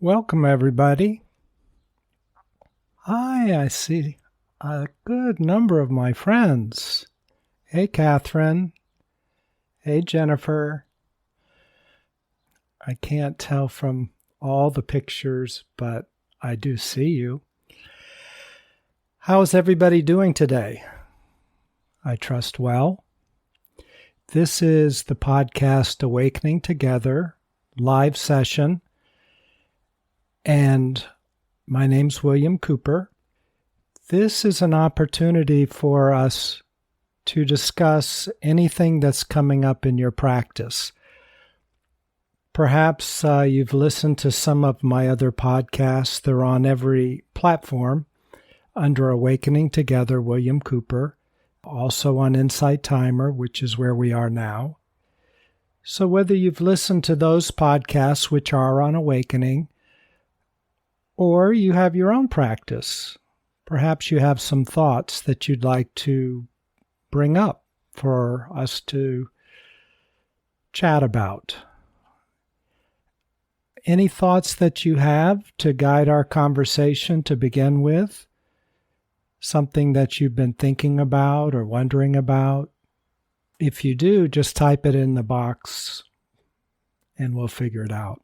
Welcome, everybody. Hi, I see a good number of my friends. Hey, Catherine. Hey, Jennifer. I can't tell from all the pictures, but I do see you. How's everybody doing today? I trust well. This is the podcast Awakening Together live session. And my name's William Cooper. This is an opportunity for us to discuss anything that's coming up in your practice. Perhaps you've listened to some of my other podcasts. They're on every platform under Awakening Together, William Cooper. Also on Insight Timer, which is where we are now. So whether you've listened to those podcasts, which are on Awakening, or you have your own practice. Perhaps you have some thoughts that you'd like to bring up for us to chat about. Any thoughts that you have to guide our conversation to begin with? Something that you've been thinking about or wondering about? If you do, just type it in the box and we'll figure it out.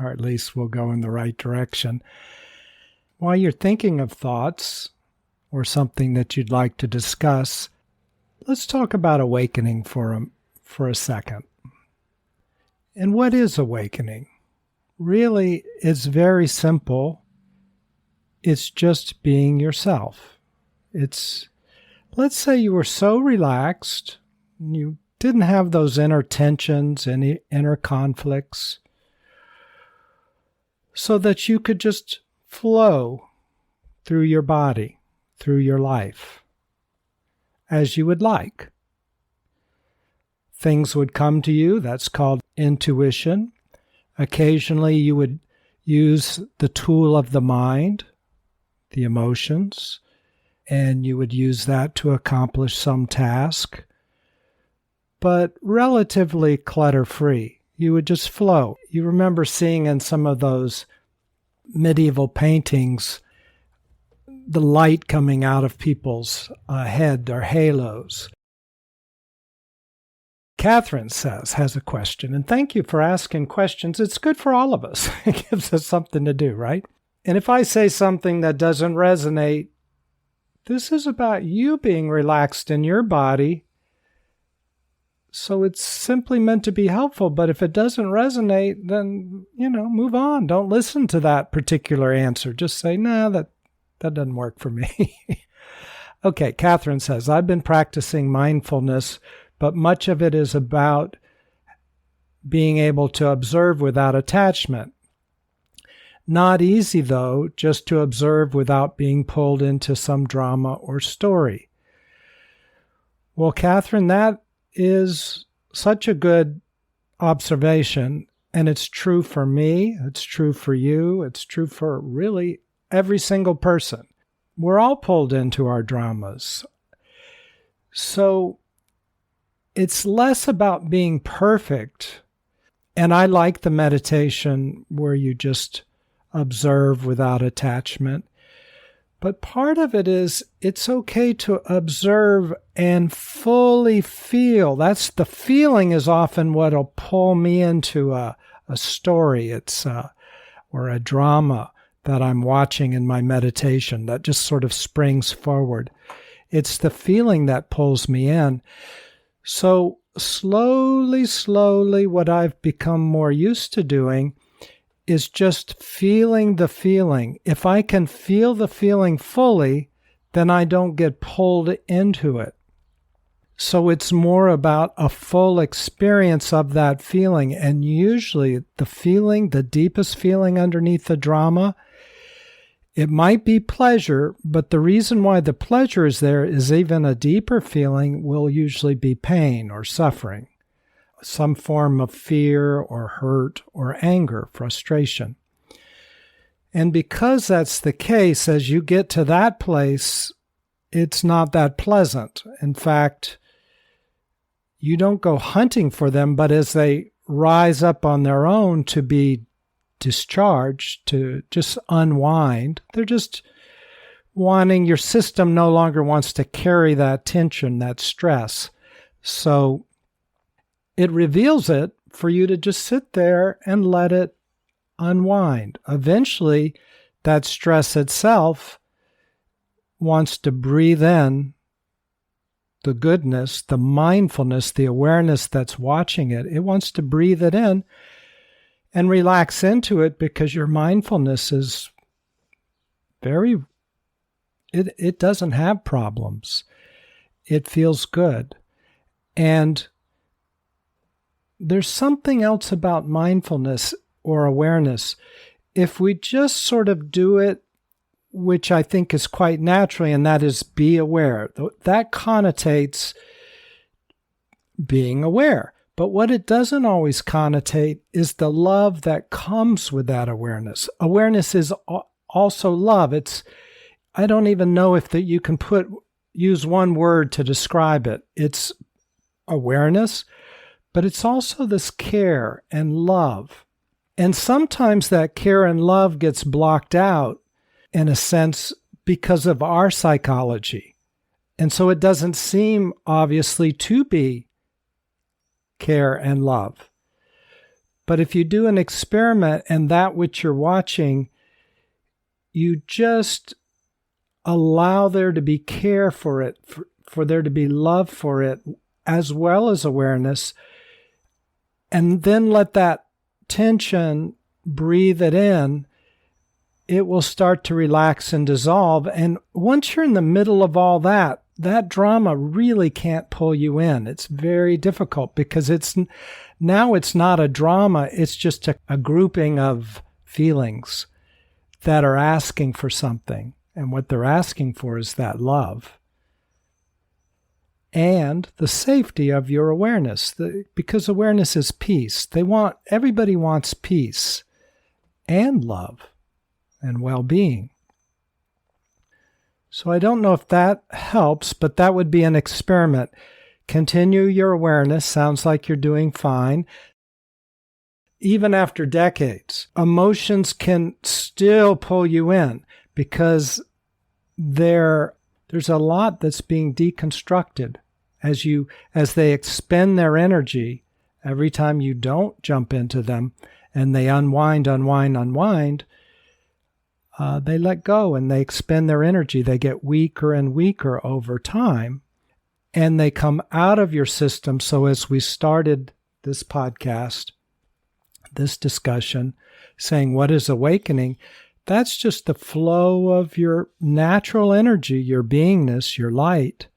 Or at least we'll go in the right direction. While you're thinking of thoughts or something that you'd like to discuss, let's talk about awakening for a second. And what is awakening? Really, it's very simple. It's just being yourself. Let's say you were so relaxed, you didn't have those inner tensions, any inner conflicts, so that you could just flow through your body, through your life, as you would like. Things would come to you, that's called intuition. Occasionally you would use the tool of the mind, the emotions, and you would use that to accomplish some task, but relatively clutter-free. You would just flow. You remember seeing in some of those medieval paintings the light coming out of people's head, their halos. Catherine has a question, and thank you for asking questions. It's good for all of us. It gives us something to do, right? And if I say something that doesn't resonate, this is about you being relaxed in your body. So it's simply meant to be helpful, but if it doesn't resonate, then, move on. Don't listen to that particular answer. Just say, nah, that doesn't work for me. Okay, Catherine says, I've been practicing mindfulness, but much of it is about being able to observe without attachment. Not easy, though, just to observe without being pulled into some drama or story. Well, Catherine, that is such a good observation, and it's true for me, it's true for you, it's true for really every single person. We're all pulled into our dramas. So it's less about being perfect, and I like the meditation where you just observe without attachment. But part of it is it's okay to observe and fully feel. That's the feeling is often what'll pull me into a story. Or a drama that I'm watching in my meditation that just sort of springs forward. It's the feeling that pulls me in. So slowly, what I've become more used to doing is just feeling the feeling. If I can feel the feeling fully, then I don't get pulled into it. So it's more about a full experience of that feeling. And usually the feeling, the deepest feeling underneath the drama, it might be pleasure, but the reason why the pleasure is there is even a deeper feeling will usually be pain or suffering. Some form of fear or hurt or anger, frustration. And because that's the case, as you get to that place, it's not that pleasant. In fact, you don't go hunting for them, but as they rise up on their own to be discharge, to just unwind. They're just wanting, your system no longer wants to carry that tension, that stress. So it reveals it for you to just sit there and let it unwind. Eventually, that stress itself wants to breathe in the goodness, the mindfulness, the awareness that's watching it. It wants to breathe it in and relax into it, because your mindfulness is it doesn't have problems. It feels good. And there's something else about mindfulness or awareness. If we just sort of do it, which I think is quite naturally, and that is be aware. That connotates being aware. But what it doesn't always connotate is the love that comes with that awareness. Awareness is also love. I don't even know if that you can use one word to describe it. It's awareness, but it's also this care and love. And sometimes that care and love gets blocked out, in a sense, because of our psychology. And so it doesn't seem, obviously, to be care and love. But if you do an experiment and that which you're watching, you just allow there to be care for it, for there to be love for it, as well as awareness, and then let that tension breathe it in, it will start to relax and dissolve. And once you're in the middle of all that, that drama really can't pull you in. It's very difficult, because it's not a drama. It's just a grouping of feelings that are asking for something. And what they're asking for is that love and the safety of your awareness, because awareness is peace. Everybody wants peace and love and well-being. So I don't know if that helps, but that would be an experiment. Continue your awareness. Sounds like you're doing fine. Even after decades, emotions can still pull you in, because there's a lot that's being deconstructed as they expend their energy. Every time you don't jump into them and they unwind, they let go and they expend their energy. They get weaker and weaker over time, and they come out of your system. So as we started this podcast, this discussion, saying what is awakening, that's just the flow of your natural energy, your beingness, your light,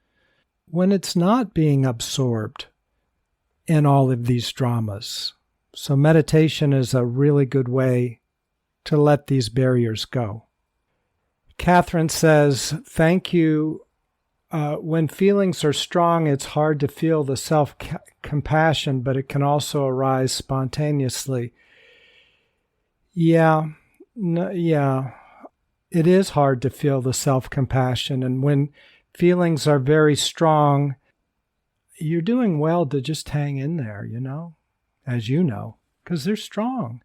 when it's not being absorbed in all of these dramas. So meditation is a really good way to let these barriers go. Catherine says, thank you. When feelings are strong, it's hard to feel the self-compassion, but it can also arise spontaneously. Yeah, it is hard to feel the self-compassion. And when feelings are very strong, you're doing well to just hang in there, as you know, because they're strong.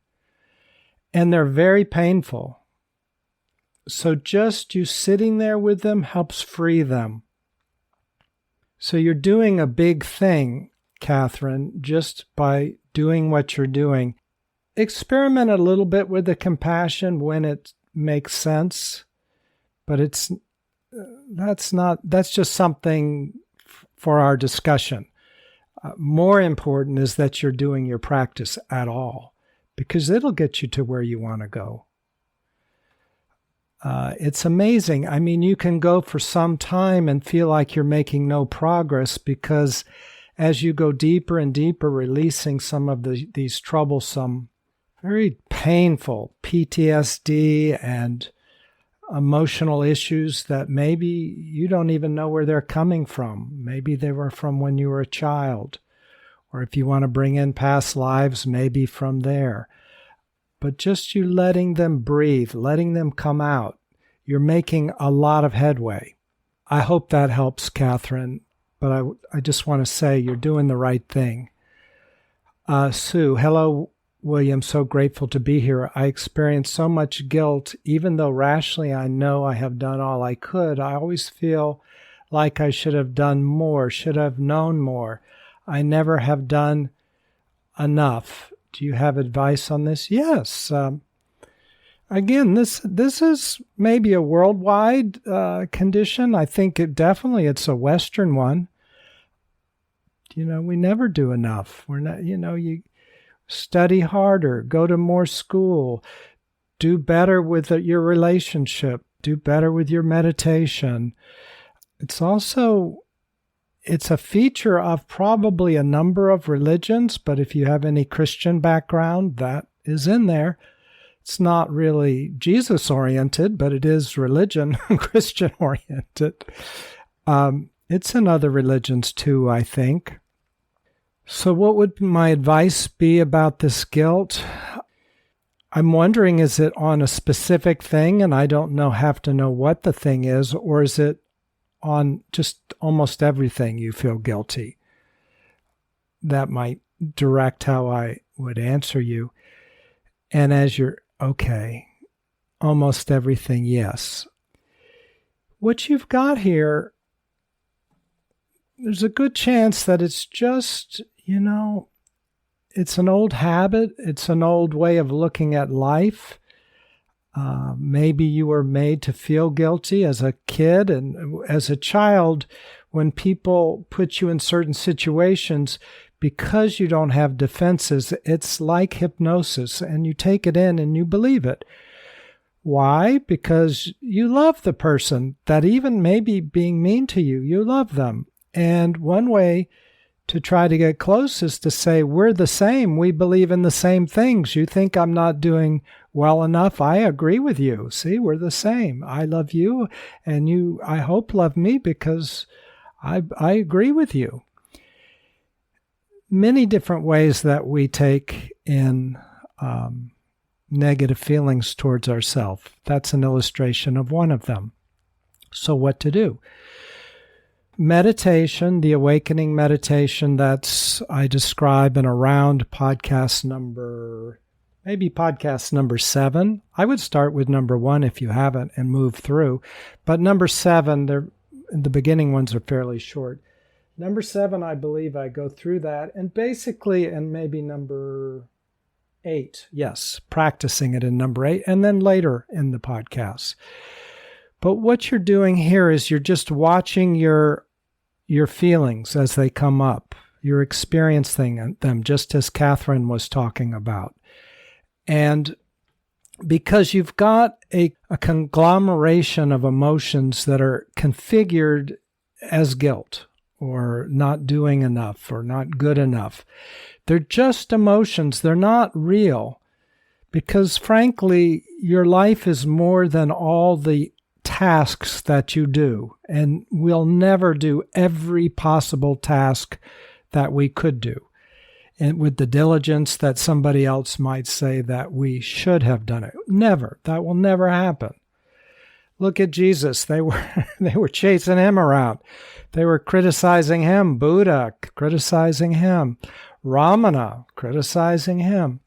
And they're very painful. So just you sitting there with them helps free them. So you're doing a big thing, Catherine, just by doing what you're doing. Experiment a little bit with the compassion when it makes sense, but that's just something for our discussion. More important is that you're doing your practice at all, because it'll get you to where you want to go. It's amazing. I mean, you can go for some time and feel like you're making no progress, because as you go deeper and deeper, releasing some of these troublesome, very painful PTSD and emotional issues that maybe you don't even know where they're coming from. Maybe they were from when you were a child, or if you want to bring in past lives, maybe from there. But just you letting them breathe, letting them come out, you're making a lot of headway. I hope that helps, Catherine, but I just want to say you're doing the right thing. Sue, hello. William, so grateful to be here. I experience so much guilt, even though rationally I know I have done all I could. I always feel like I should have done more, should have known more. I never have done enough. Do you have advice on this? Yes. Again, this is maybe a worldwide condition. I think it's a Western one. We never do enough. We're not, you study harder, go to more school, do better with your relationship, do better with your meditation. It's a feature of probably a number of religions, but if you have any Christian background, that is in there. It's not really Jesus-oriented, but it is religion, Christian-oriented. It's in other religions too, I think. So what would my advice be about this guilt? I'm wondering, is it on a specific thing, and I don't have to know what the thing is, or is it on just almost everything you feel guilty? That might direct how I would answer you. And as you're, okay, almost everything, yes. What you've got here, there's a good chance that it's just, it's an old habit. It's an old way of looking at life. Maybe you were made to feel guilty as a kid, and as a child, when people put you in certain situations, because you don't have defenses, it's like hypnosis, and you take it in and you believe it. Why? Because you love the person that even maybe being mean to you, you love them. And one way to try to get close is to say, we're the same. We believe in the same things. You think I'm not doing well enough? I agree with you. See, we're the same. I love you, and you, I hope, love me because I agree with you. Many different ways that we take in negative feelings towards ourselves. That's an illustration of one of them. So what to do? Meditation, the awakening meditation I describe in around podcast number 7. I would start with number 1 if you haven't and move through. But number 7, the beginning ones are fairly short. Number 7, I believe I go through that. And basically, and maybe number 8, yes, practicing it in number 8, and then later in the podcast. But what you're doing here is you're just watching your feelings as they come up. You're experiencing them, just as Catherine was talking about. And because you've got a conglomeration of emotions that are configured as guilt, or not doing enough, or not good enough. They're just emotions. They're not real. Because frankly, your life is more than all the tasks that you do. And we'll never do every possible task that we could do. And with the diligence that somebody else might say that we should have done it. Never. That will never happen. Look at Jesus. They were chasing him around. They were criticizing him. Buddha criticizing him. Ramana criticizing him.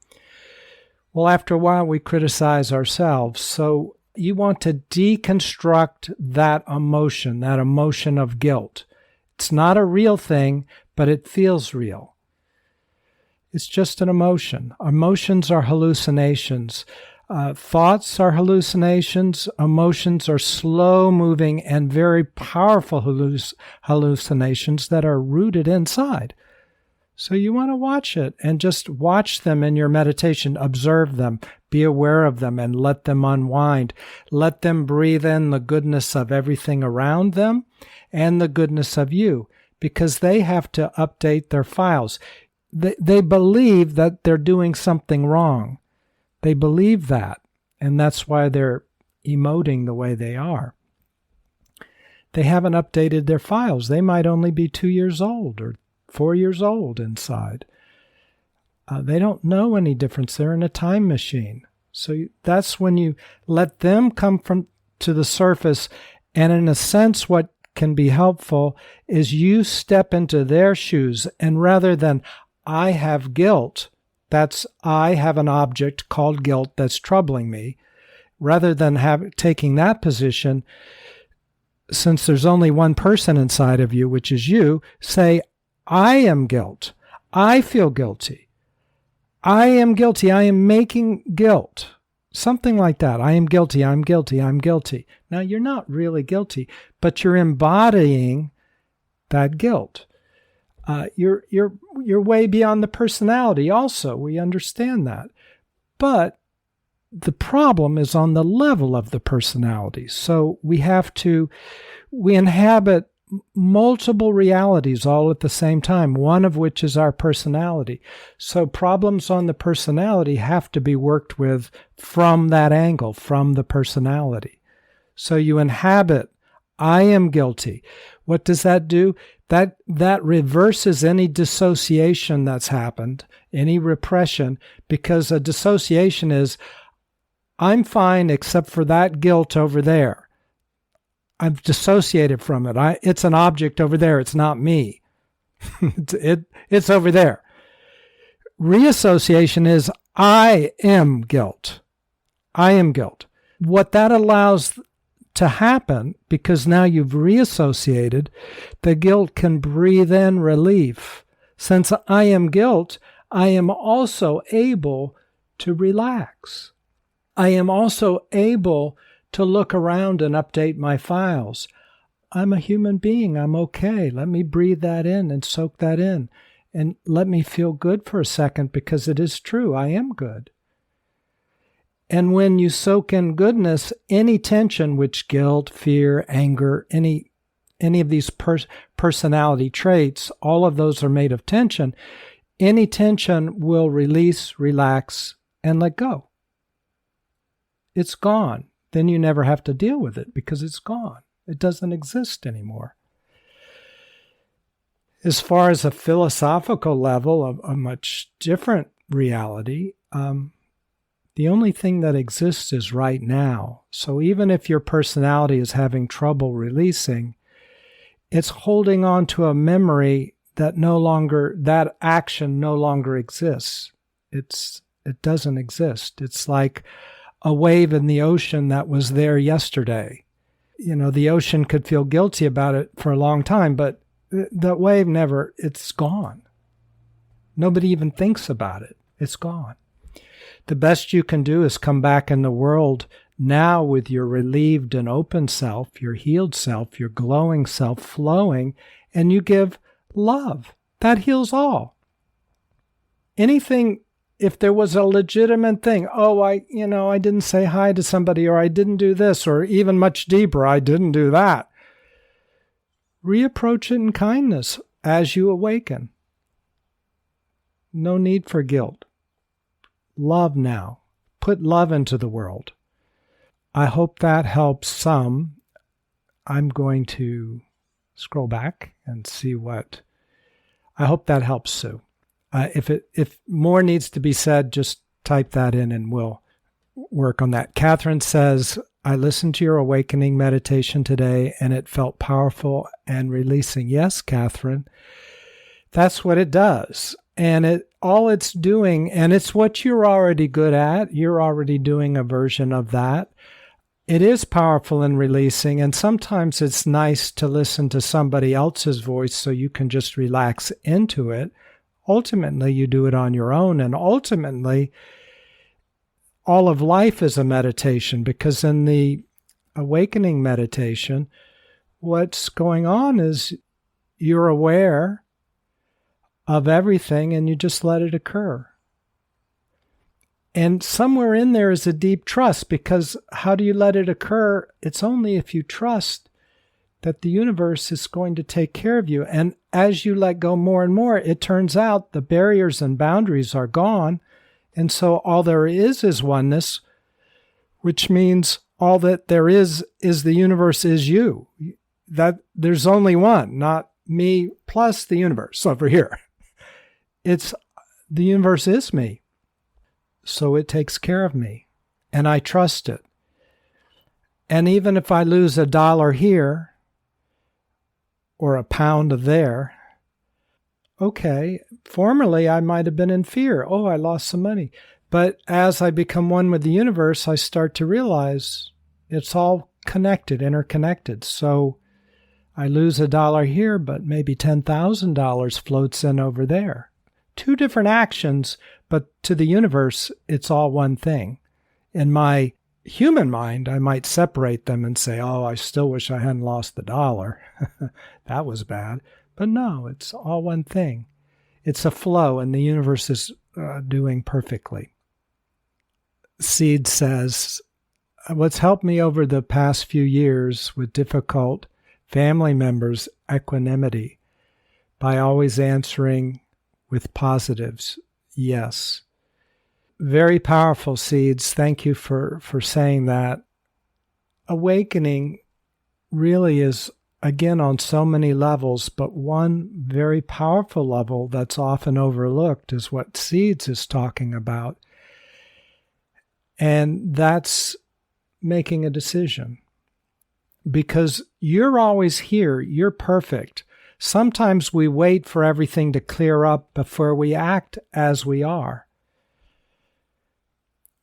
Well, after a while, we criticize ourselves. So you want to deconstruct that emotion of guilt. It's not a real thing, but it feels real. It's just an emotion. Emotions are hallucinations. Thoughts are hallucinations. Emotions are slow-moving and very powerful hallucinations that are rooted inside. So you want to watch it and just watch them in your meditation. Observe them. Be aware of them and let them unwind. Let them breathe in the goodness of everything around them and the goodness of you, because they have to update their files. They believe that they're doing something wrong. They believe that, and that's why they're emoting the way they are. They haven't updated their files. They might only be 2 years old or 4 years old inside. They don't know any difference. They're in a time machine. So that's when you let them come to the surface, and in a sense what can be helpful is you step into their shoes, and rather than I have guilt I have an object called guilt that's troubling me. Rather than taking that position, since there's only one person inside of you, which is you, say, I am guilt. I feel guilty. I am guilty. I am making guilt. Something like that. I am guilty. I'm guilty. I'm guilty. Now, you're not really guilty, but you're embodying that guilt. You're way beyond the personality also. We understand that. But the problem is on the level of the personality. So we inhabit multiple realities all at the same time, one of which is our personality. So problems on the personality have to be worked with from that angle, from the personality. So you inhabit, I am guilty. What does that do? That reverses any dissociation that's happened, any repression, because a dissociation is, I'm fine except for that guilt over there. I've dissociated from it. It's an object over there. It's not me. It's over there. Reassociation is, I am guilt. I am guilt. What that allows to happen, because now you've reassociated, the guilt can breathe in relief. Since I am guilt, I am also able to relax. I am also able to look around and update my files. I'm a human being. I'm okay. Let me breathe that in and soak that in. And let me feel good for a second, because it is true. I am good. And when you soak in goodness, any tension, which guilt, fear, anger, any of these personality traits, all of those are made of tension. Any tension will release, relax, and let go. It's gone. Then you never have to deal with it because it's gone. It doesn't exist anymore. As far as a philosophical level of a much different reality, the only thing that exists is right now. So even if your personality is having trouble releasing, it's holding on to a memory that action no longer exists. It doesn't exist. It's like a wave in the ocean that was there yesterday. The ocean could feel guilty about it for a long time, but that wave it's gone. Nobody even thinks about it. It's gone. The best you can do is come back in the world now with your relieved and open self, your healed self, your glowing self flowing, and you give love. That heals all. Anything, if there was a legitimate thing, I didn't say hi to somebody, or I didn't do this, or even much deeper, I didn't do that. Reapproach it in kindness as you awaken. No need for guilt. Love now. Put love into the world. I hope that helps some. I'm going to scroll back and see I hope that helps, Sue. If more needs to be said, just type that in and we'll work on that. Catherine says, I listened to your awakening meditation today and it felt powerful and releasing. Yes, Catherine, that's what it does. And all it's doing, and it's what you're already good at. You're already doing a version of that. It is powerful and releasing, and sometimes it's nice to listen to somebody else's voice so you can just relax into it. Ultimately, you do it on your own, and ultimately, all of life is a meditation, because in the awakening meditation, what's going on is you're aware of everything and you just let it occur. And somewhere in there is a deep trust, because how do you let it occur? It's only if you trust that the universe is going to take care of you. And as you let go more and more, it turns out the barriers and boundaries are gone. And so all there is oneness, which means all that there is the universe is you. That there's only one, not me plus the universe over here. The universe is me. So it takes care of me, and I trust it. And even if I lose $1 here or £1 there, okay, Formerly, I might have been in fear. Oh, I lost some money. But as I become one with the universe, I start to realize it's all connected, interconnected. So I lose $1 here, but maybe $10,000 floats in over there. Two different actions, but to the universe, it's all one thing. In my human mind, I might separate them and say, oh, I still wish I hadn't lost the $1. That was bad. But no, it's all one thing. It's a flow, and the universe is doing perfectly. Seed says, what's helped me over the past few years with difficult family members' equanimity by always answering with positives. Yes. Very powerful, Seeds. Thank you for saying that. Awakening really is, again, on so many levels, but one very powerful level that's often overlooked is what Seeds is talking about. And that's making a decision. Because you're always here. You're perfect. Sometimes we wait for everything to clear up before we act as we are.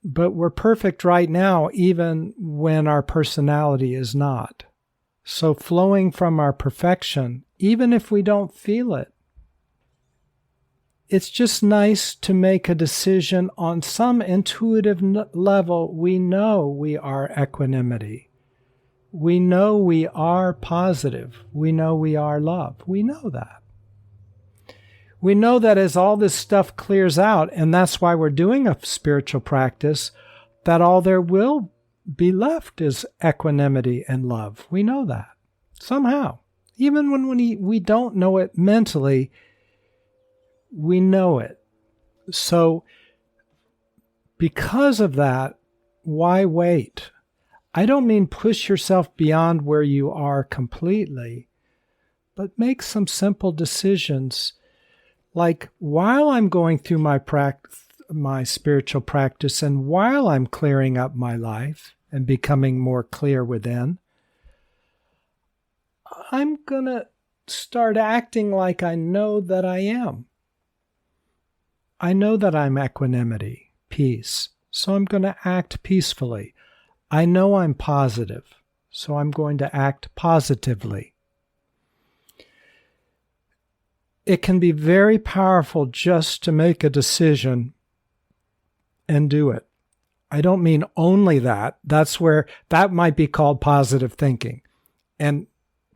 But we're perfect right now, even when our personality is not. So flowing from our perfection, even if we don't feel it, it's just nice to make a decision on some intuitive level. We know we are equanimity. We know we are positive. We know we are love. We know that. We know that as all this stuff clears out, and that's why we're doing a spiritual practice, that all there will be left is equanimity and love. We know that somehow. Even when we don't know it mentally, we know it. So because of that, why wait? I don't mean push yourself beyond where you are completely, but make some simple decisions. Like while I'm going through my spiritual practice and while I'm clearing up my life and becoming more clear within, I'm going to start acting like I know that I am. I know that I'm equanimity, peace, so I'm going to act peacefully. I know I'm positive, so I'm going to act positively. It can be very powerful just to make a decision and do it. I don't mean only that. That might be called positive thinking. And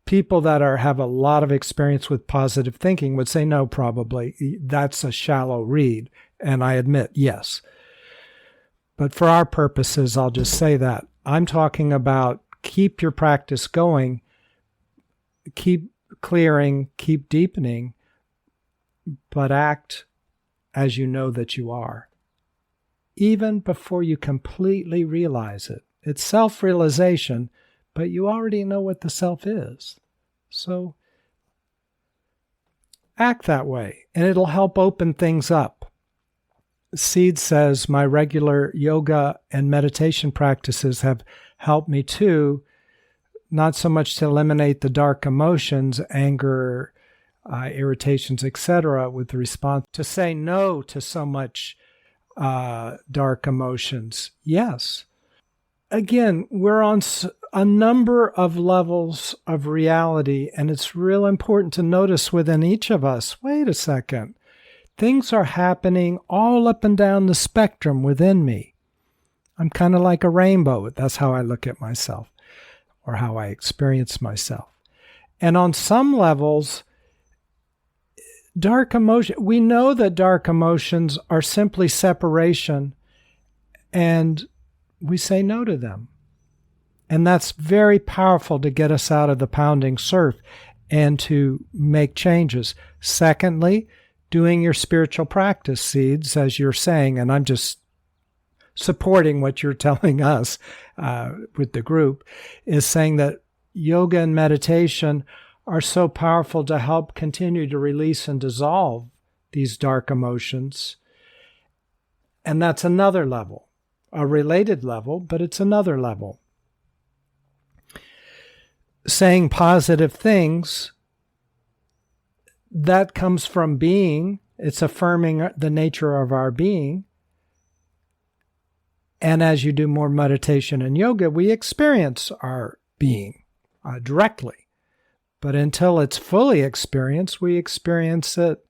people that have a lot of experience with positive thinking would say, no, probably. That's a shallow read. And I admit, yes. But for our purposes, I'll just say that. I'm talking about keep your practice going, keep clearing, keep deepening, but act as you know that you are, even before you completely realize it. It's self-realization, but you already know what the self is. So act that way, and it'll help open things up. Seed says, my regular yoga and meditation practices have helped me too, not so much to eliminate the dark emotions, anger, irritations, etc., with the response to say no to so much dark emotions. Yes. Again, we're on a number of levels of reality, and it's real important to notice within each of us, wait a second, things are happening all up and down the spectrum within me. I'm kind of like a rainbow. That's how I look at myself, or how I experience myself. And on some levels, we know that dark emotions are simply separation, and we say no to them. And that's very powerful to get us out of the pounding surf and to make changes. Secondly, doing your spiritual practice, Seeds, as you're saying, and I'm just supporting what you're telling us with the group, is saying that yoga and meditation are so powerful to help continue to release and dissolve these dark emotions. And that's another level, a related level, but it's another level. Saying positive things, that comes from being, It's affirming the nature of our being. And as you do more meditation and yoga, we experience our being directly. But until it's fully experienced, we experience it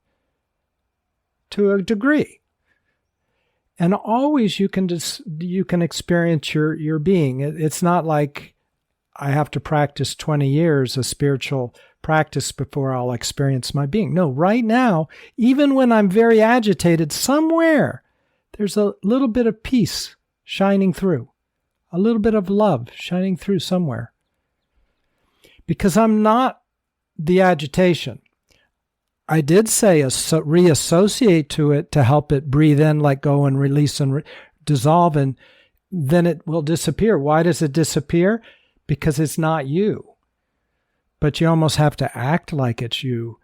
to a degree. And always you can experience your being. It's not like I have to practice 20 years of spiritual practice before I'll experience my being. No, right now, even when I'm very agitated, somewhere there's a little bit of peace shining through, a little bit of love shining through somewhere. Because I'm not the agitation. I did say reassociate to it to help it breathe in, let go, and release and dissolve, and then it will disappear. Why does it disappear? Because it's not you. But you almost have to act like it's you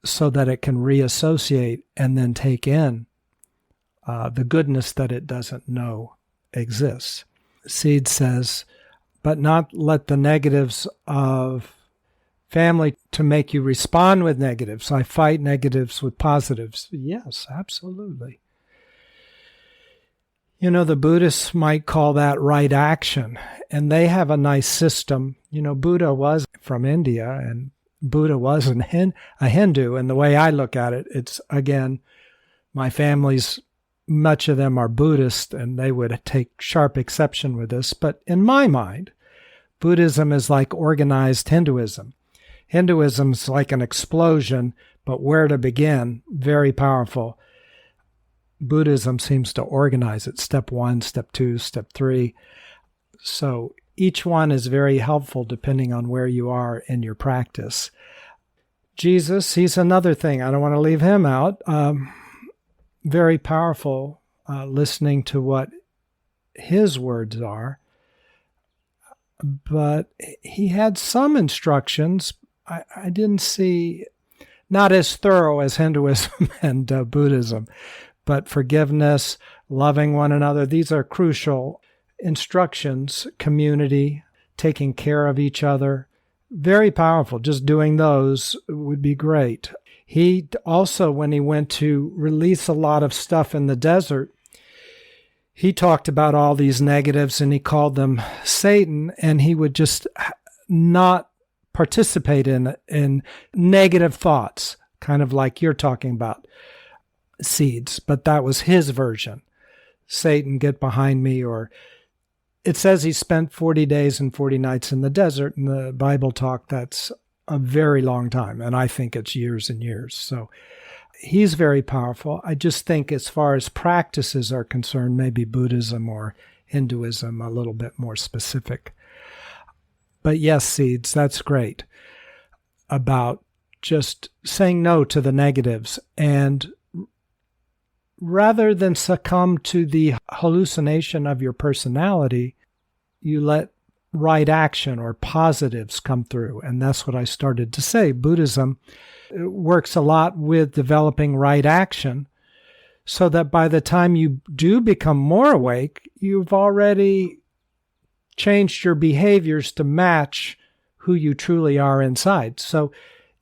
so that it can reassociate and then take in the goodness that it doesn't know exists. Seed says, but not let the negatives of family to make you respond with negatives. I fight negatives with positives. Yes, absolutely. You know, the Buddhists might call that right action, and they have a nice system. You know, Buddha was from India, and Buddha was a Hindu, and the way I look at it, it's, again, my family's, much of them are Buddhist, and they would take sharp exception with this, but in my mind, Buddhism is like organized Hinduism. Hinduism's like an explosion, but where to begin? Very powerful. Buddhism seems to organize it. Step 1, step 2, step 3. So each one is very helpful depending on where you are in your practice. Jesus, he's another thing. I don't want to leave him out. Very powerful listening to what his words are. But he had some instructions I didn't see, not as thorough as Hinduism and Buddhism, but forgiveness, loving one another. These are crucial instructions, community, taking care of each other. Very powerful. Just doing those would be great. He also, when he went to release a lot of stuff in the desert, he talked about all these negatives and he called them Satan, and he would just not participate in negative thoughts, kind of like you're talking about, Seeds, but that was his version. Satan, get behind me. Or it says he spent 40 days and 40 nights in the desert. In the Bible talk, that's a very long time, and I think it's years and years. So he's very powerful. I just think as far as practices are concerned, maybe Buddhism or Hinduism a little bit more specific. But yes, Seeds, that's great. About just saying no to the negatives, and rather than succumb to the hallucination of your personality, you let right action or positives come through. And that's what I started to say. Buddhism works a lot with developing right action so that by the time you do become more awake, you've already changed your behaviors to match who you truly are inside. So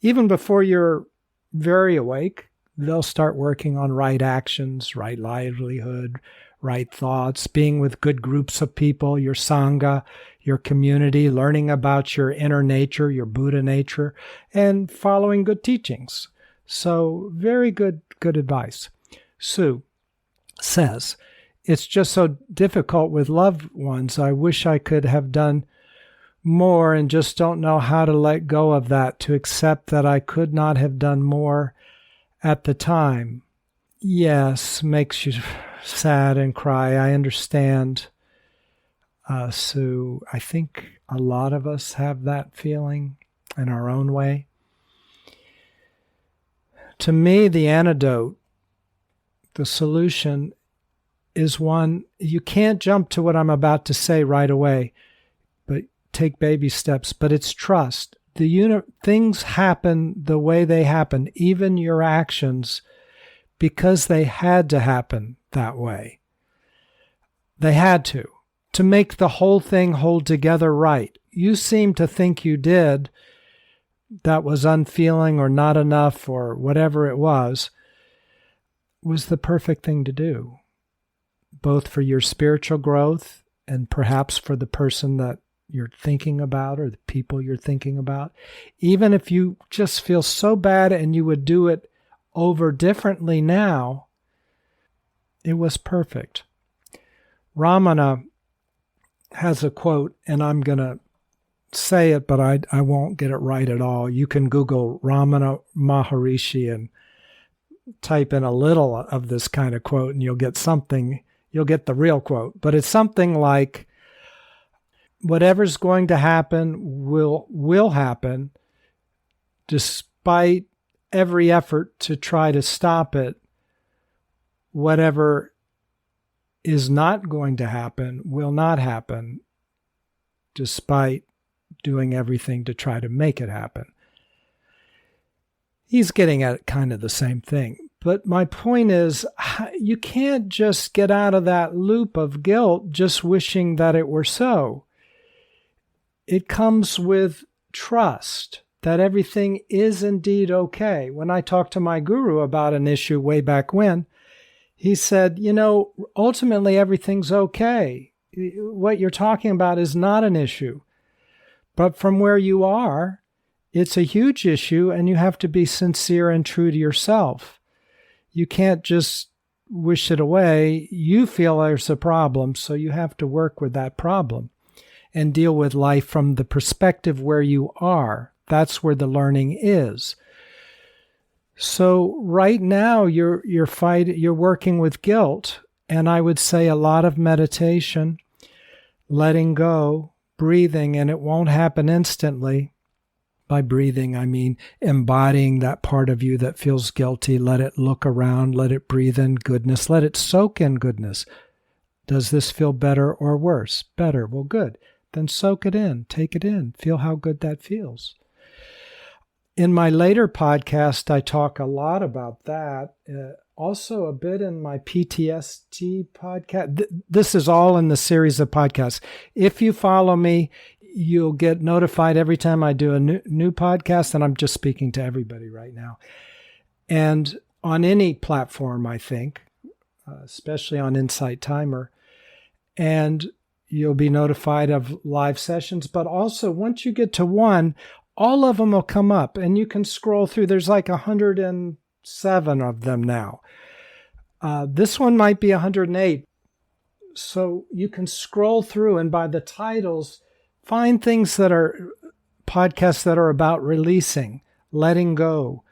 even before you're very awake, they'll start working on right actions, right livelihood, right thoughts, being with good groups of people, your sangha, your community, learning about your inner nature, your Buddha nature, and following good teachings. So very good advice. Sue says, it's just so difficult with loved ones. I wish I could have done more and just don't know how to let go of that, to accept that I could not have done more at the time. Yes, makes you sad and cry. I understand, Sue. I think a lot of us have that feeling in our own way. To me, the antidote, the solution is one, you can't jump to what I'm about to say right away, but take baby steps. But it's trust. Things happen the way they happen, even your actions, because they had to happen that way. They had to make the whole thing hold together right. You seem to think you did. That was unfeeling or not enough or whatever it was. was the perfect thing to do, both for your spiritual growth and perhaps for the person that you're thinking about or the people you're thinking about. Even if you just feel so bad and you would do it over differently now, it was perfect. Ramana has a quote, and I'm going to say it, but I won't get it right at all. You can Google Ramana Maharishi and type in a little of this kind of quote, and you'll get something. You'll get the real quote. But it's something like, whatever's going to happen will happen, despite every effort to try to stop it. Whatever is not going to happen will not happen, despite doing everything to try to make it happen. He's getting at kind of the same thing. But my point is, you can't just get out of that loop of guilt just wishing that it were so. It comes with trust that everything is indeed okay. When I talked to my guru about an issue way back when, he said, ultimately everything's okay. What you're talking about is not an issue. But from where you are, it's a huge issue, and you have to be sincere and true to yourself. You can't just wish it away. You feel there's a problem, so you have to work with that problem and deal with life from the perspective where you are. That's where the learning is. So right now you're working with guilt, and I would say a lot of meditation, letting go, breathing, and it won't happen instantly. By breathing, I mean embodying that part of you that feels guilty. Let it look around, let it breathe in goodness, let it soak in goodness. Does this feel better or worse? Better. Well, good. Then soak it in, take it in, feel how good that feels. In my later podcast, I talk a lot about that. Also a bit in my PTSD podcast. This is all in the series of podcasts. If you follow me, you'll get notified every time I do a new podcast, and I'm just speaking to everybody right now. And on any platform, I think, especially on Insight Timer. And you'll be notified of live sessions. But also, once you get to one, all of them will come up, and you can scroll through. There's like 107 of them now. This one might be 108. So you can scroll through, and by the titles, find things that are podcasts that are about releasing, letting go.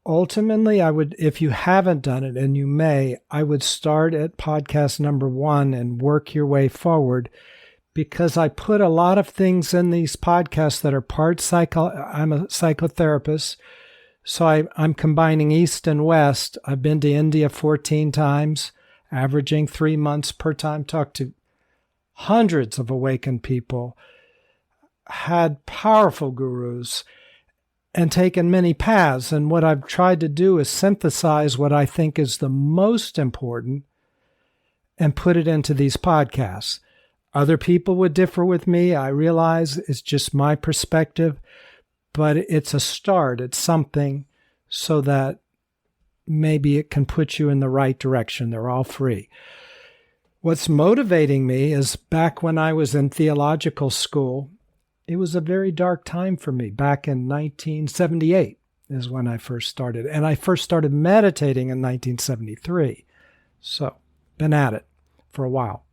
Ultimately, I would, if you haven't done it, and you may, I would start at podcast number 1 and work your way forward, because I put a lot of things in these podcasts that are part I'm a psychotherapist, so I'm combining East and West. I've been to India 14 times, averaging 3 months per time, talked to hundreds of awakened people, had powerful gurus, and taken many paths. And what I've tried to do is synthesize what I think is the most important and put it into these podcasts. Other people would differ with me. I realize it's just my perspective, but it's a start. It's something so that maybe it can put you in the right direction. They're all free. What's motivating me is back when I was in theological school, it was a very dark time for me. Back in 1978 is when I first started. And I first started meditating in 1973. So, been at it for a while.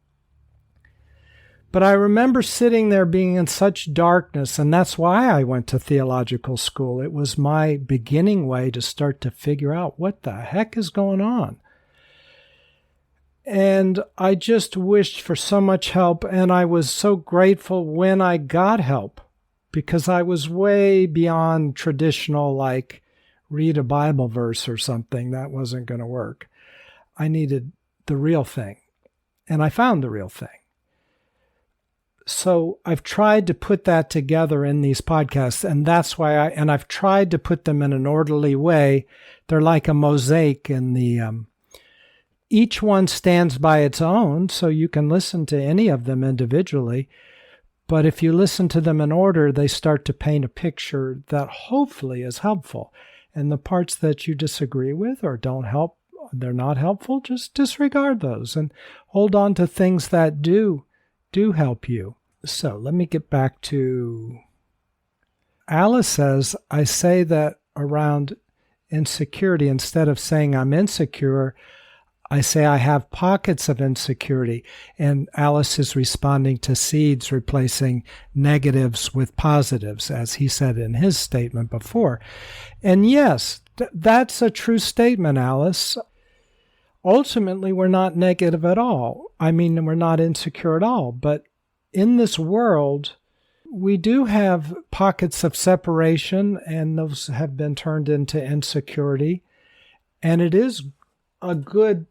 But I remember sitting there being in such darkness, and that's why I went to theological school. It was my beginning way to start to figure out what the heck is going on. And I just wished for so much help, and I was so grateful when I got help, because I was way beyond traditional, like read a Bible verse or something. That wasn't going to work. I needed the real thing, and I found the real thing. So I've tried to put that together in these podcasts, and that's why I've tried to put them in an orderly way. They're like a mosaic in the, each one stands by its own, so you can listen to any of them individually. But if you listen to them in order, they start to paint a picture that hopefully is helpful. And the parts that you disagree with or don't help they're not helpful, just disregard those and hold on to things that do help you. So let me get back to Alice says, I say that around insecurity, instead of saying I'm insecure, I say I have pockets of insecurity. And Alice is responding to seeds replacing negatives with positives, as he said in his statement before. And yes, that's a true statement, Alice. Ultimately, we're not negative at all. I mean, we're not insecure at all. But in this world, we do have pockets of separation, and those have been turned into insecurity. And it is a good,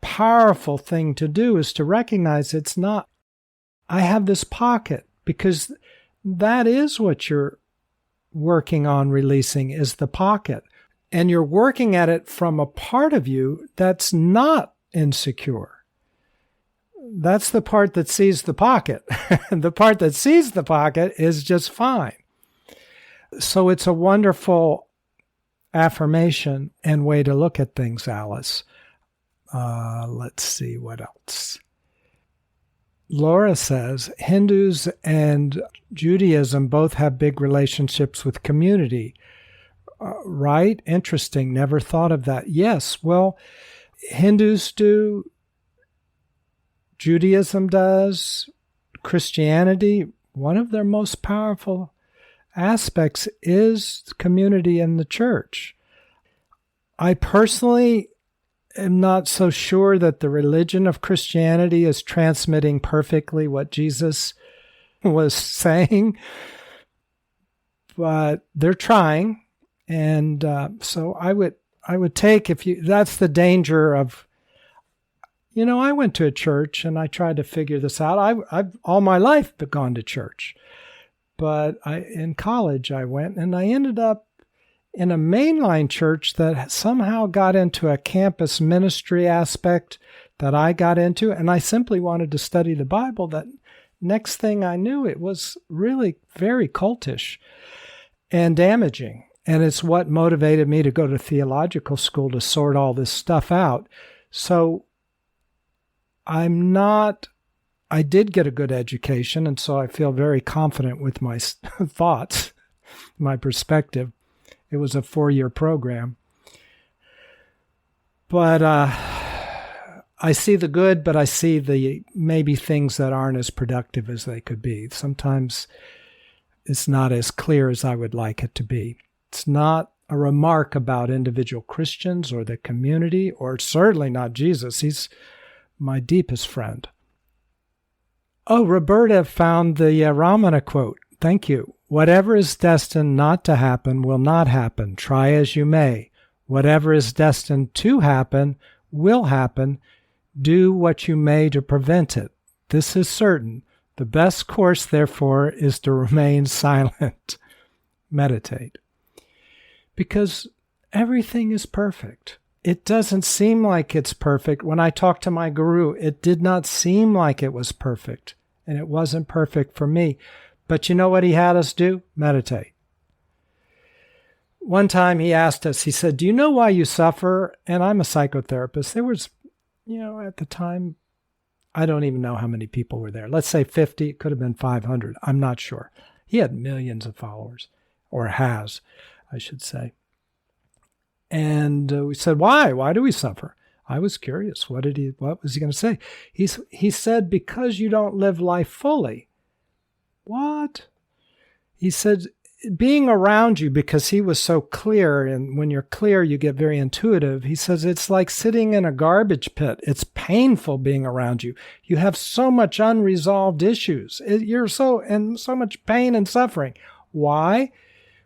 powerful thing to do, is to recognize it's not, I have this pocket, because that is what you're working on releasing, is the pocket. And you're working at it from a part of you that's not insecure. That's the part that sees the pocket. The part that sees the pocket is just fine. So it's a wonderful affirmation and way to look at things, Alice. Let's see what else. Laura says, Hindus and Judaism both have big relationships with community. Right? Interesting. Never thought of that. Yes, well, Hindus do. Judaism does. Christianity, one of their most powerful aspects is community in the church. I personally am not so sure that the religion of Christianity is transmitting perfectly what Jesus was saying, but they're trying. And so I would take, that's the danger of, I went to a church and I tried to figure this out. I've all my life gone to church, but in college I went and I ended up in a mainline church that somehow got into a campus ministry aspect that I got into, and I simply wanted to study the Bible. That next thing I knew, it was really very cultish and damaging. And it's what motivated me to go to theological school to sort all this stuff out. So I did get a good education, and so I feel very confident with my thoughts, my perspective. It was a 4-year program. But I see the good, but I see the maybe things that aren't as productive as they could be. Sometimes it's not as clear as I would like it to be. It's not a remark about individual Christians or the community, or certainly not Jesus. He's my deepest friend. Oh, Roberta found the Ramana quote. Thank you. Whatever is destined not to happen will not happen, try as you may. Whatever is destined to happen will happen. Do what you may to prevent it. This is certain. The best course, therefore, is to remain silent. Meditate. Because everything is perfect. It doesn't seem like it's perfect. When I talked to my guru, it did not seem like it was perfect. And it wasn't perfect for me. But you know what he had us do? Meditate. One time he asked us, he said, do you know why you suffer? And I'm a psychotherapist. There was, at the time, I don't even know how many people were there. Let's say 50. It could have been 500. I'm not sure. He had millions of followers, or has, I should say. And we said, why? Why do we suffer? I was curious. What was he going to say? He said, because you don't live life fully. What? He said, being around you, because he was so clear, and when you're clear, you get very intuitive. He says, it's like sitting in a garbage pit. It's painful being around you. You have so much unresolved issues. You're so much pain and suffering. Why?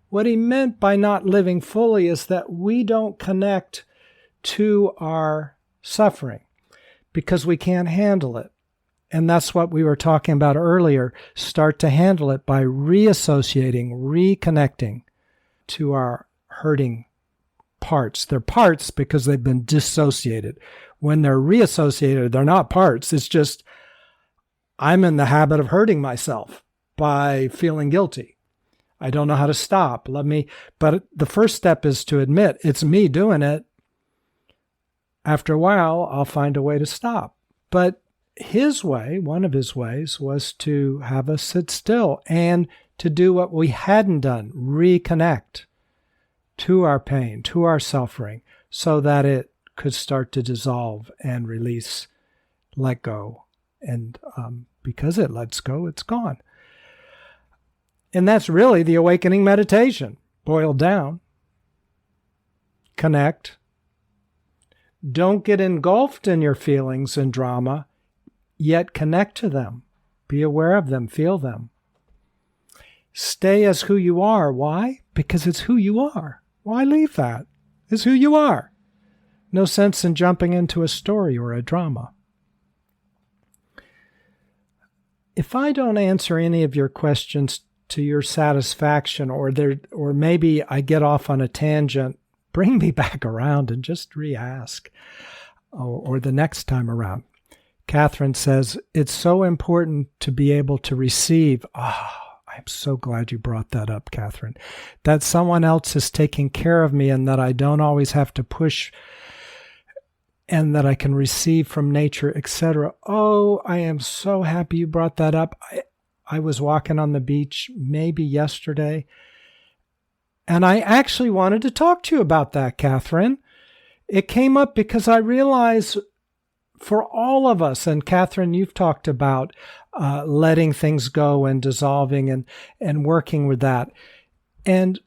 What he meant by not living fully is that we don't connect to our suffering because we can't handle it. And that's what we were talking about earlier. Start to handle it by reassociating, reconnecting to our hurting parts. They're parts because they've been dissociated. When they're reassociated, they're not parts. It's just, I'm in the habit of hurting myself by feeling guilty. I don't know how to stop. But the first step is to admit it's me doing it. After a while, I'll find a way to stop. But his way, one of his ways, was to have us sit still and to do what we hadn't done, reconnect to our pain, to our suffering, so that it could start to dissolve and release, let go. And because it lets go, it's gone. And that's really the awakening meditation, boiled down. Connect. Don't get engulfed in your feelings and drama, yet connect to them. Be aware of them, feel them. Stay as who you are. Why? Because it's who you are. Why leave that? It's who you are. No sense in jumping into a story or a drama. If I don't answer any of your questions to your satisfaction, or maybe I get off on a tangent, bring me back around and just re-ask, or the next time around. Catherine says, it's so important to be able to receive. I'm so glad you brought that up, Catherine. That someone else is taking care of me and that I don't always have to push and that I can receive from nature, etc. Oh, I am so happy you brought that up. I was walking on the beach maybe yesterday, and I actually wanted to talk to you about that, Catherine. It came up because I realized for all of us, and Catherine, you've talked about letting things go and dissolving and working with that. And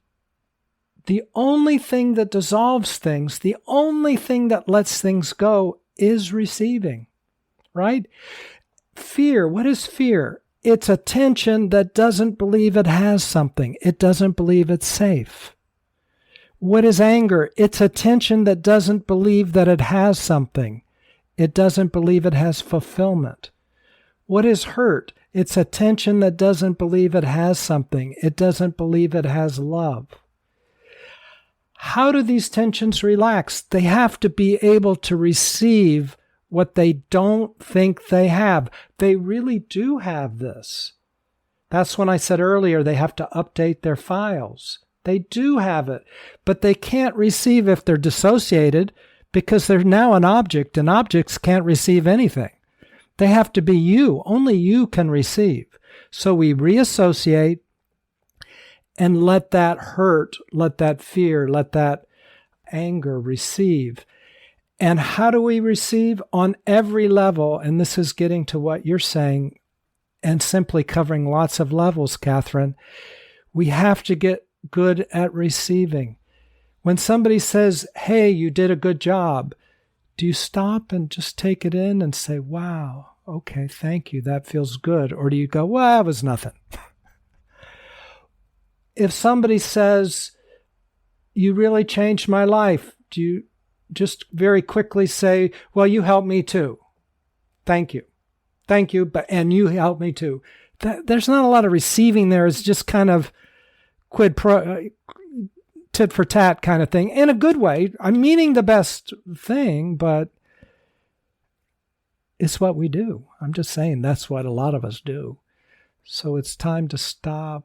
the only thing that dissolves things, the only thing that lets things go is receiving, right? Fear, what is fear? It's a tension that doesn't believe it has something. It doesn't believe it's safe. What is anger? It's a tension that doesn't believe that it has something. It doesn't believe it has fulfillment. What is hurt? It's a tension that doesn't believe it has something. It doesn't believe it has love. How do these tensions relax? They have to be able to receive what they don't think they have. They really do have this. That's when I said earlier they have to update their files. They do have it, but they can't receive if they're dissociated because they're now an object, and objects can't receive anything. They have to be you. Only you can receive. So we reassociate and let that hurt, let that fear, let that anger receive. And how do we receive? On every level, and this is getting to what you're saying and simply covering lots of levels, Catherine, we have to get good at receiving. When somebody says, hey, you did a good job, do you stop and just take it in and say, wow, okay, thank you, that feels good? Or do you go, well, that was nothing? If somebody says, you really changed my life, do you just very quickly say, well, you helped me too. Thank you. Thank you, and you helped me too. There's not a lot of receiving there. It's just kind of tit for tat kind of thing. In a good way. I'm meaning the best thing, but it's what we do. I'm just saying that's what a lot of us do. So it's time to stop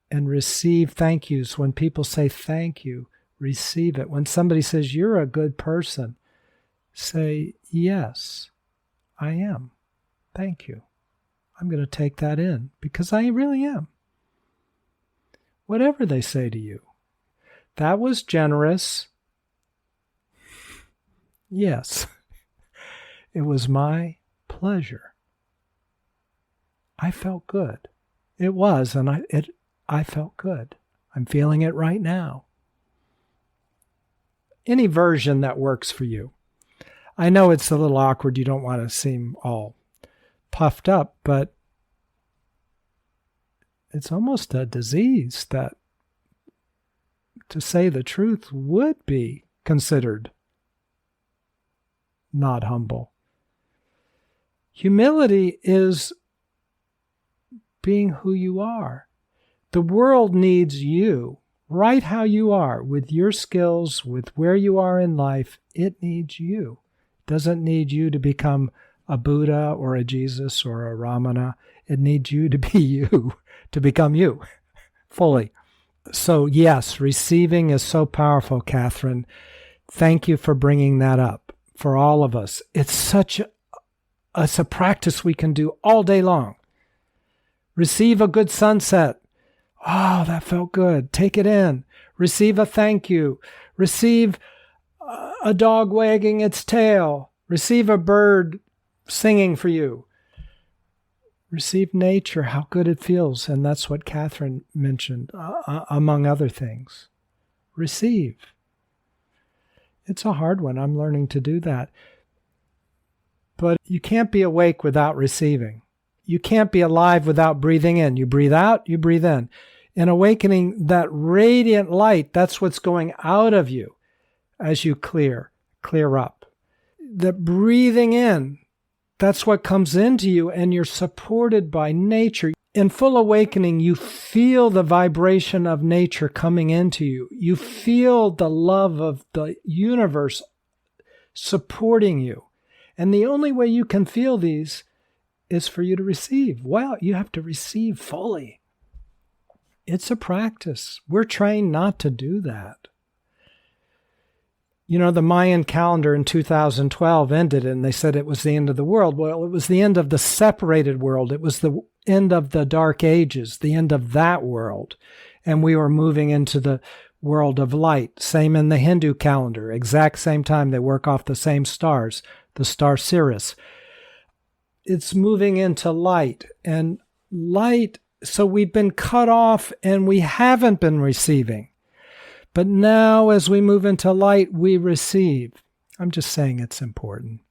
and receive thank yous. When people say thank you, receive it. When somebody says you're a good person, say, yes, I am. Thank you. I'm going to take that in because I really am. Whatever they say to you. That was generous. Yes. It was my pleasure. I felt good. It was, and I felt good. I'm feeling it right now. Any version that works for you. I know it's a little awkward. You don't want to seem all puffed up, but it's almost a disease that, to say the truth, would be considered not humble. Humility is being who you are. The world needs you, right how you are, with your skills, with where you are in life. It needs you. It doesn't need you to become a Buddha or a Jesus or a Ramana. It needs you to be you, to become you fully. So yes, receiving is so powerful, Catherine. Thank you for bringing that up for all of us. It's a practice we can do all day long. Receive a good sunset. Oh, that felt good. Take it in. Receive a thank you. Receive a dog wagging its tail. Receive a bird singing for you. Receive nature, how good it feels. And that's what Catherine mentioned, among other things. Receive. It's a hard one. I'm learning to do that. But you can't be awake without receiving. You can't be alive without breathing in. You breathe out, you breathe in. In awakening, that radiant light, that's what's going out of you as you clear up. The breathing in, that's what comes into you, and you're supported by nature. In full awakening, you feel the vibration of nature coming into you. You feel the love of the universe supporting you. And the only way you can feel these is for you to receive. Well, you have to receive fully. It's a practice. We're trained not to do that. You know, the Mayan calendar in 2012 ended, and they said it was the end of the world. Well, it was the end of the separated world. It was the end of the dark ages, the end of that world. And we were moving into the world of light. Same in the Hindu calendar. Exact same time. They work off the same stars, the star Sirius. It's moving into light. And light, so we've been cut off and we haven't been receiving. But now as we move into light, we receive. I'm just saying it's important.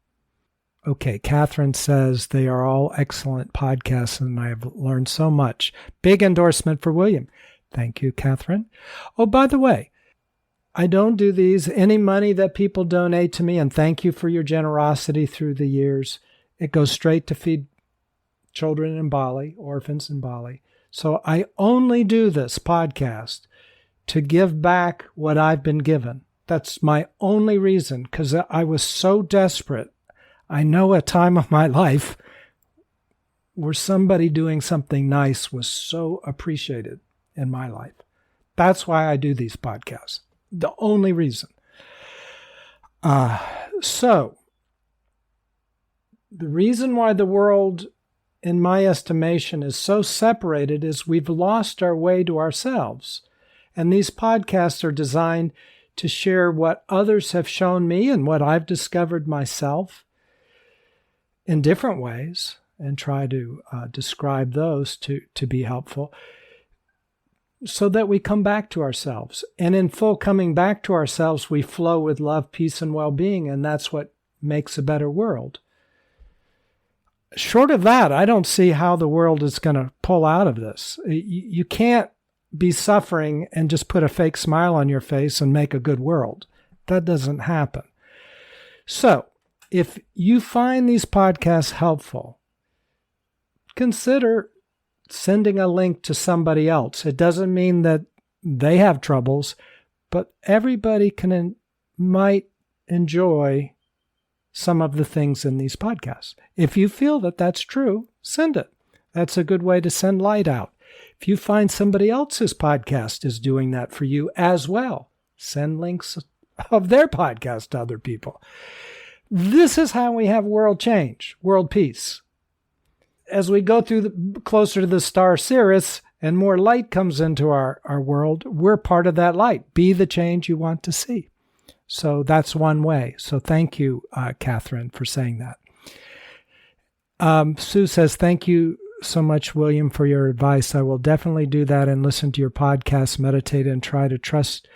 Okay, Catherine says they are all excellent podcasts and I have learned so much. Big endorsement for William. Thank you, Catherine. Oh, by the way, I don't do these. Any money that people donate to me, and thank you for your generosity through the years, it goes straight to feed children in Bali, orphans in Bali. So I only do this podcast to give back what I've been given. That's my only reason, because I was so desperate. I know a time of my life where somebody doing something nice was so appreciated in my life. That's why I do these podcasts. The only reason. So, the reason why the world, in my estimation, is so separated is we've lost our way to ourselves. And these podcasts are designed to share what others have shown me and what I've discovered myself in different ways, and try to describe those to be helpful, so that we come back to ourselves. And in full coming back to ourselves, we flow with love, peace, and well-being, and that's what makes a better world. Short of that, I don't see how the world is going to pull out of this. You can't be suffering and just put a fake smile on your face and make a good world. That doesn't happen. So, if you find these podcasts helpful, consider sending a link to somebody else. It doesn't mean that they have troubles, but everybody might enjoy some of the things in these podcasts. If you feel that that's true, send it. That's a good way to send light out. If you find somebody else's podcast is doing that for you as well, send links of their podcast to other people. This is how we have world change, world peace. As we go through closer to the star Sirius and more light comes into our world, we're part of that light. Be the change you want to see. So that's one way. So thank you, Catherine, for saying that. Sue says, thank you so much, William, for your advice. I will definitely do that and listen to your podcast, meditate, and try to trust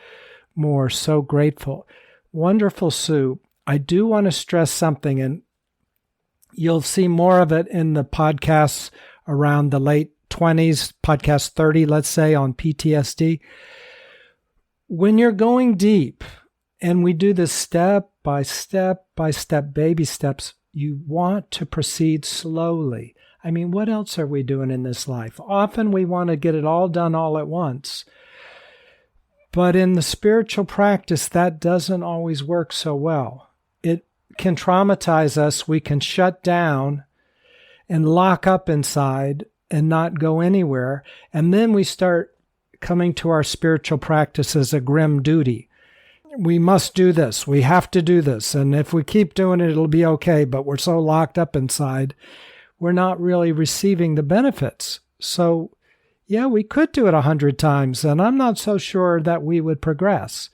more. So grateful. Wonderful, Sue. I do want to stress something, and you'll see more of it in the podcasts around the late 20s, podcast 30, let's say, on PTSD. When you're going deep, and we do this step by step, baby steps, you want to proceed slowly. I mean, what else are we doing in this life? Often we want to get it all done all at once. But in the spiritual practice, that doesn't always work so well. It can traumatize us. We can shut down and lock up inside and not go anywhere. And then we start coming to our spiritual practice as a grim duty. we must do this. We have to do this. And if we keep doing it, it'll be okay. But we're so locked up inside, we're not really receiving the benefits. So, yeah, we could do it 100 times, and I'm not so sure that we would progress.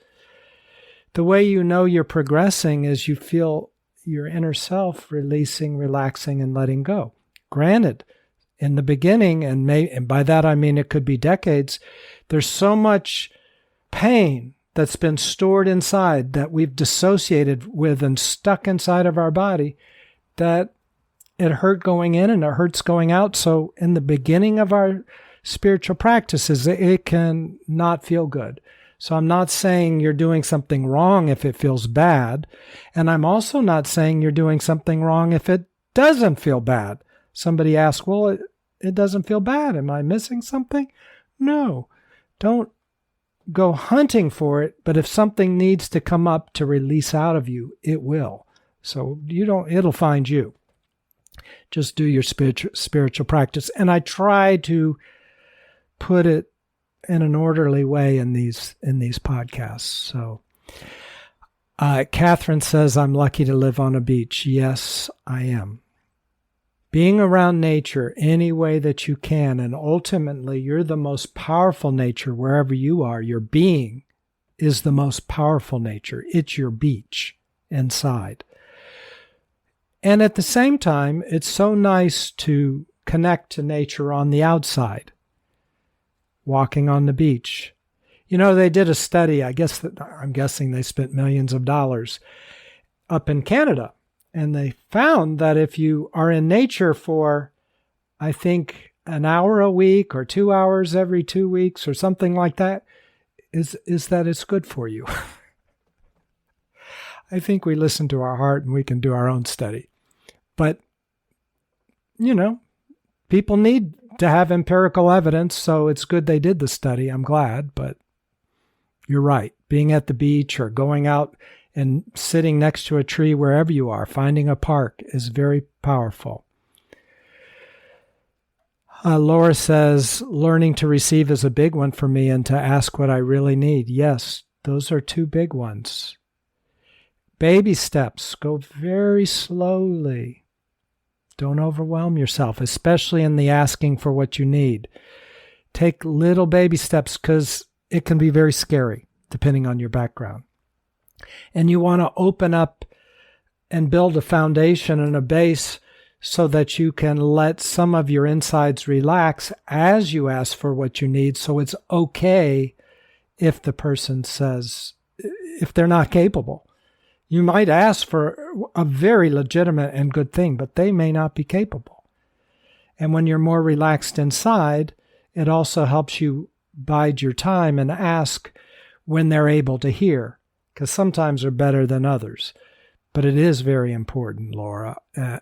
The way you know you're progressing is you feel your inner self releasing, relaxing, and letting go. Granted, in the beginning, and by that I mean it could be decades, there's so much pain that's been stored inside that we've dissociated with and stuck inside of our body that it hurt going in and it hurts going out. So in the beginning of our spiritual practices, it can not feel good. So I'm not saying you're doing something wrong if it feels bad. And I'm also not saying you're doing something wrong if it doesn't feel bad. Somebody asks, well, it doesn't feel bad. Am I missing something? No. Don't go hunting for it. But if something needs to come up to release out of you, it will. So it'll find you. Just do your spiritual practice. And I try to put it in an orderly way in these podcasts. So Catherine says, I'm lucky to live on a beach. Yes, I am. Being around nature any way that you can, and ultimately you're the most powerful nature wherever you are. Your being is the most powerful nature. It's your beach inside. And at the same time, it's so nice to connect to nature on the outside, walking on the beach. You know, they did a study, I'm guessing they spent millions of dollars up in Canada. And they found that if you are in nature for, I think, an hour a week or 2 hours every 2 weeks or something like that, is that it's good for you. I think we listen to our heart and we can do our own study. But, you know, people need to have empirical evidence, so it's good they did the study. I'm glad, but you're right. Being at the beach or going out and sitting next to a tree wherever you are, finding a park is very powerful. Laura says, learning to receive is a big one for me and to ask what I really need. Yes, those are two big ones. Baby steps. Go very slowly. Don't overwhelm yourself, especially in the asking for what you need. Take little baby steps because it can be very scary, depending on your background. And you want to open up and build a foundation and a base so that you can let some of your insides relax as you ask for what you need. So it's okay if the person says, if they're not capable. You might ask for a very legitimate and good thing, but they may not be capable. And when you're more relaxed inside, it also helps you bide your time and ask when they're able to hear, because sometimes they're better than others. But it is very important, Laura.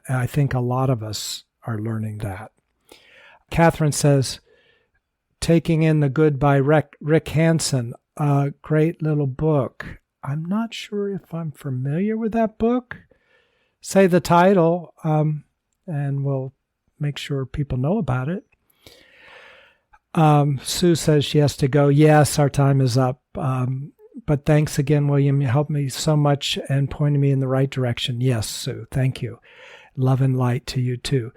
I think a lot of us are learning that. Catherine says, Taking in the Good by Rick Hansen, a great little book. I'm not sure if I'm familiar with that book. Say the title, and we'll make sure people know about it. Sue says she has to go. Yes, our time is up. But thanks again, William. You helped me so much and pointed me in the right direction. Yes, Sue, thank you. Love and light to you too.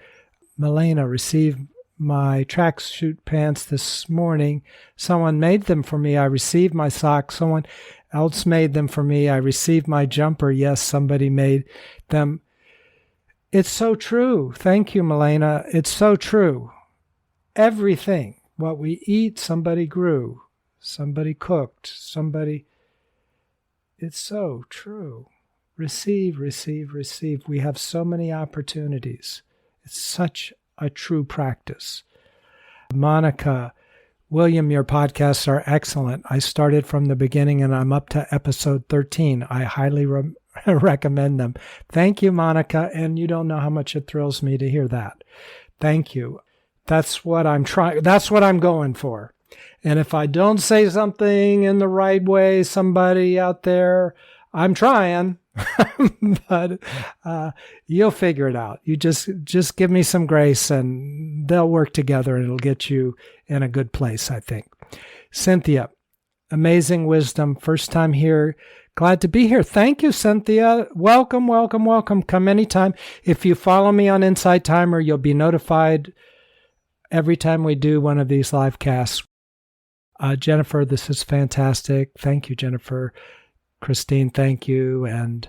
Milena, received my tracksuit pants this morning. Someone made them for me. I received my socks. Someone else made them for me. I received my jumper. Yes, somebody made them. It's so true. Thank you, Milena. It's so true. Everything, what we eat, somebody grew, somebody cooked, somebody. It's so true. Receive, receive, receive. We have so many opportunities. It's such a true practice. Monica, William, your podcasts are excellent. I started from the beginning and I'm up to episode 13. I highly recommend them. Thank you, Monica. And you don't know how much it thrills me to hear that. Thank you. That's what I'm trying. That's what I'm going for. And if I don't say something in the right way, somebody out there, I'm trying, but you'll figure it out. You just give me some grace and they'll work together and it'll get you in a good place, I think. Cynthia, amazing wisdom. First time here. Glad to be here. Thank you, Cynthia. Welcome, welcome, welcome. Come anytime. If you follow me on Insight Timer, you'll be notified every time we do one of these live casts. Jennifer, this is fantastic. Thank you, Jennifer. Christine, thank you. And,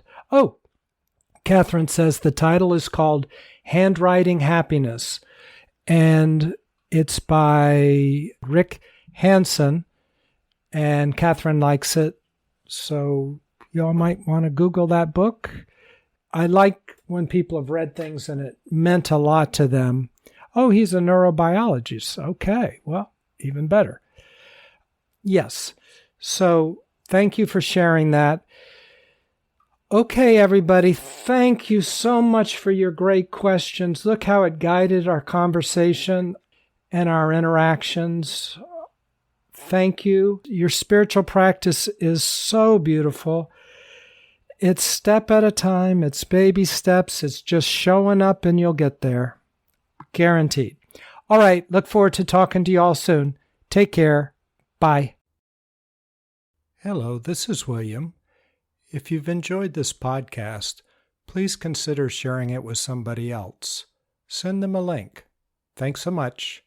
Catherine says the title is called Handwriting Happiness, and it's by Rick Hansen, and Catherine likes it. So y'all might want to Google that book. I like when people have read things and it meant a lot to them. Oh, he's a neurobiologist. Okay, well, even better. Yes. So thank you for sharing that. Okay, everybody, thank you so much for your great questions. Look how it guided our conversation and our interactions. Thank you. Your spiritual practice is so beautiful. It's step at a time. It's baby steps. It's just showing up and you'll get there. Guaranteed. All right. Look forward to talking to you all soon. Take care. Bye. Hello, this is William. If you've enjoyed this podcast, please consider sharing it with somebody else. Send them a link. Thanks so much.